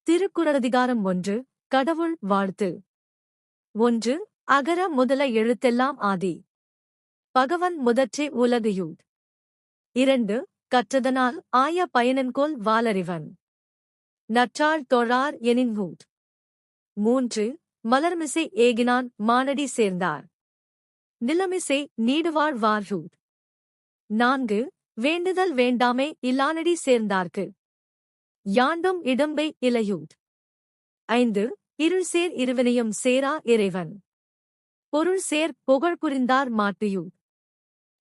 திருக்குறளதிகாரம் 1 கடவுள் வாழ்த்து. 1. அகர முதல எழுத்தெல்லாம் ஆதி. பகவன் முதற்றே உலகையூழ். 2. கற்றதனால் ஆய பயனென்கொல் வாலறிவன். நற்றாள் தொழார் எனின்கூட். 3. மலர்மிசை ஏகினான் மானடி சேர்ந்தார். நிலமிசை நீடுவாழ் வார்கூட். 4. வேண்டுதல் வேண்டாமை இல்லானடி சேர்ந்தார்க்கு. யாண்டும் இடம்பை இலையூட். 5. இருள்சேர் இருவினையும் சேரா இறைவன். பொருள்சேர் புகழ் புரிந்தார் மாட்டியூட்.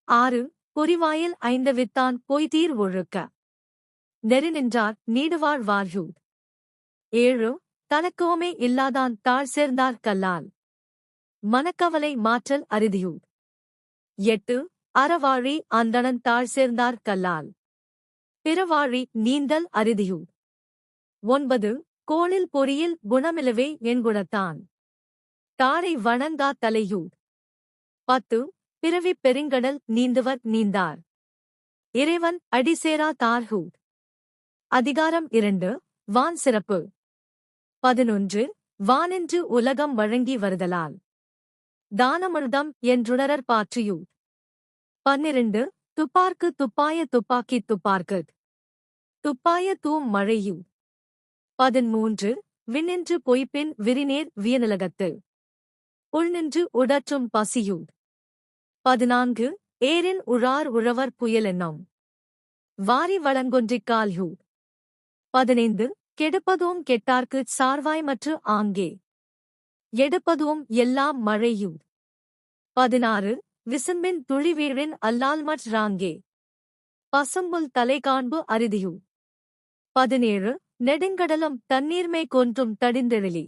6. பொறிவாயில் ஐந்தவித்தான் பொய்தீர் ஒழுக்க. நெறி நின்றார் நீடுவாழ் வார்கூட். 7. தனக்கோமே இல்லாதான் தாழ் சேர்ந்தார் கல்லால். மனக்கவலை மாற்றல் அரிதியூட். 8. அறவாழி அந்தணன் தாழ் சேர்ந்தார் கல்லால். பிறவாழி நீந்தல் அரிதியூட். 9. கோளில் பொறியில் குணமிலவே என்குணத்தான். தாழை வணங்கா தலையூட். 10. பிறவிப் பெருங்கடல் நீந்துவர் நீந்தார். இறைவன் அடிசேரா தார்கூட். அதிகாரம் 2 வான் சிறப்பு. 11. வானென்று உலகம் வழங்கி வருதலால். தானமிர்தம் என்றுணரற் பாற்றியூட். 12. துப்பார்க்கு துப்பாய துப்பாக்கி துப்பார்க்குத். துப்பாய தூம் மழையூட். 13. விண்ணின்று பொய்ப்பின் விரிநேர் வியனுலகத்து. உள்நின்று உடற்றும் பசியூட். 14. ஏரின் உழார் உழவர் புயலென்னும். வாரி வளங்கொன்றிக்கால்யூட். 15. கெடுப்பதோம் கெட்டார்க்குச் சார்வாய்மற்று ஆங்கே. எடுப்பதோம் எல்லாம் மழையூட். 16. விசும்பின் துளிவீழின் அல்லால்மற் ராங்கே. பசும்புல் தலைகாண்பு அரிதியூட். 17. நெடுங்கடலும் தண்ணீர்மே கொன்றும் தடிந்தெழிலி.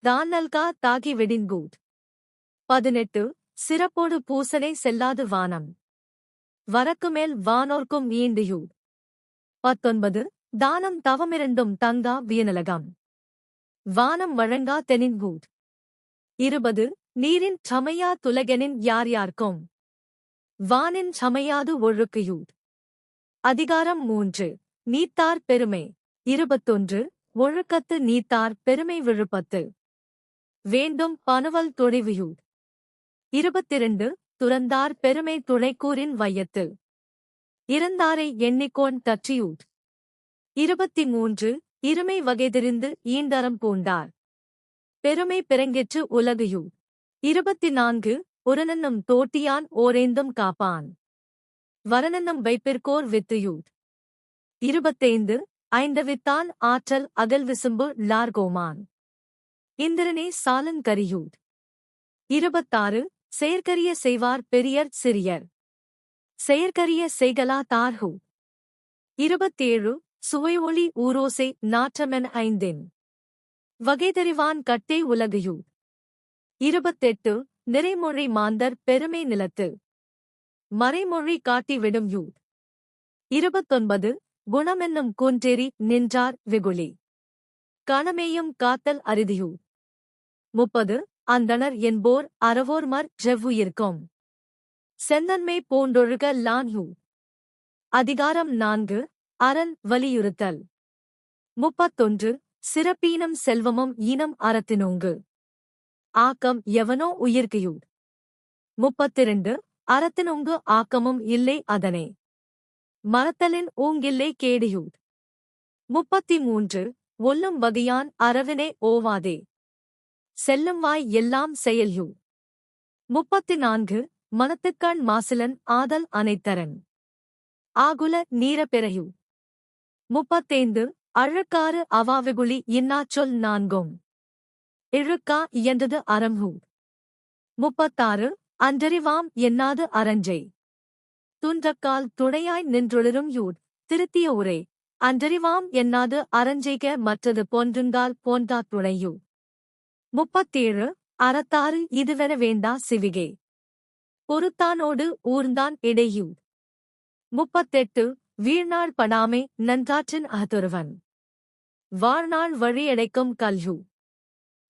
தானல்கா தாகி வெடின்கூட். 18. சிறப்போடு பூசனை செல்லாது வானம். வரக்குமேல் வானோர்க்கும் ஈண்டியூட். 19. தானம் தவமிரண்டும் தங்கா வியனுலகம். வானம் வழங்கா தெனின்கூட். 20. நீரின் சமையா துலகெனின் யார் யார்க்கும். வானின் சமையாது ஒழுக்கையூட். அதிகாரம் 3 நீத்தார் பெருமை. 21. ஒழுக்கத்து நீத்தார் பெருமை விழுப்பத்து. வேண்டும் பனுவல் தொழிவியூட். 22. துறந்தார் பெருமை துணைக்கூறின் வையத்து. இறந்தாரை எண்ணிக்கோன் தற்றியூட். 23. இருமை வகைதெரிந்து ஈண்டறம் பூண்டார். பெருமை பிறங்கெற்று உலகையூட். 24. உரனென்னும் தோட்டியான் ஓரேந்தும் காப்பான். வரனென்னும் வைப்பிற்கோர் வித்துயூட். 25. ஐந்தவித்தான் ஆற்றல் அகல் விசும்பு லார்கோமான். இந்திரனே சாலன் கரியூட். 26. செயற்கரிய செய்வார் பெரியர் சிறியர். செயற்கரிய செய்கலா தார்கூட். 27. சுவை ஒளி ஊரோசை நாற்றமென் ஐந்தின். வகைதறிவான் கட்டே உலகையூட். 28. நிறைமொழி மாந்தர் பெருமை நிலத்து. மறைமொழி காட்டி விடும் யூட். 29. குணமென்னும் குன்றேறி நின்றார் வெகுளி. கணமேயும் காத்தல் அரிதியூட். 30. அந்தணர் என்போர் அறவோர்மற் றெவ்வுயிர்க்கும். செந்தன்மை போன்றொழுக லான்யூட். அதிகாரம் 4 அரண் வலியுறுத்தல். 31. சிறப்பீனம் செல்வமும் ஈனம் அறத்தினோங்கு. ஆக்கம் எவனோ உயிர்க்கையூட். 32. அறத்தினொங்கு ஆக்கமும் இல்லை அதனே. மறத்தலின் ஊங்கில்லை கேடியூட். 33. ஒல்லும் வகையான் அறவினை ஓவாதே. செல்லும் வாய் எல்லாம் செயல்யூட். 34. மனத்துக்கண் மாசிலன் ஆதல் அனைத்தரன். ஆகுல நீர பெறையூட். 35. அழுக்காறு அவாவெகுளி இன்னாச்சொல் நான்கும். இழுக்கா இயன்றது அறம்ஹூட். 36. அன்றறிவாம் என்னாது அறஞ்சை. துன்றக்கால் துணையாய் நின்றொளிரும் யூட். திருத்திய உரை. அன்றறிவாம் என்னாது அறஞ்செய்க மற்றது போன்றுங்கால் போன்றா துணையூ. 37. அறத்தாறு இதுவென வேண்டா சிவிகே. பொறுத்தானோடு ஊர்ந்தான் இடையூட். 38. வீழ்நாள் படாமை நன்றாற்றின் அகத்தொருவன். வாழ்நாள் வழியடைக்கும் கல்யூ.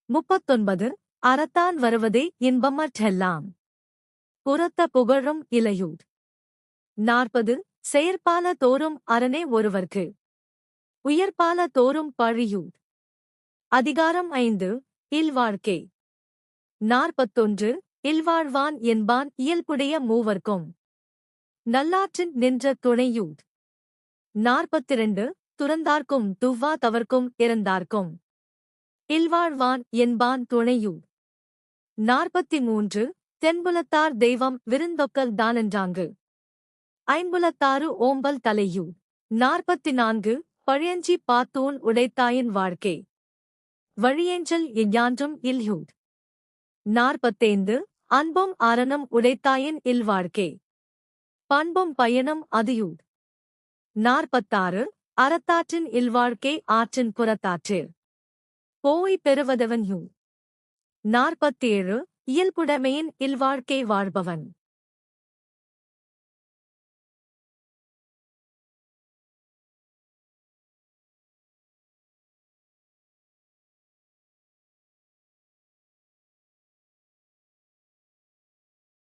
39. அறத்தான் வருவதே இன்பமற்றெல்லாம். புறத்த புகழும் இலையூட். 40. செயற்பால தோறும் அரணே ஒருவர்க்கு. உயர்பால தோறும் பழியூட். அதிகாரம் 5 இல்வாழ்க்கை. 41 இல்வாழ்வான் என்பான் இயல்புடைய மூவர்க்கும் நல்லாற்றின் நின்ற துணையூர். 42 துறந்தார்க்கும் துவ்வா தவர்க்கும் இறந்தார்க்கும் இல்வாழ்வான் என்பான் துணையூர். 43 தென்புலத்தார் தெய்வம் விருந்தொக்கல் தானென்றாங்கு. ஐம்புலத்தாறு ஓம்பல் தலையூர். 44 பழியஞ்சி பாத்தூன் உடைத்தாயின் வாழ்க்கை வழியேஞ்சல் எஞ்ஞான்றும் இல்யூர். 45 அன்பும் அரணம் உடைத்தாயின் இல்வாழ்க்கை பண்பும் பயனும் அதுயூர். 46 அறத்தாற்றின் இல்வாழ்க்கை ஆற்றின் புறத்தாற்றில் போய் பெறுவதவன் யூர். 47 இயல்புடைமையின் இல்வாழ்க்கை வாழ்பவன்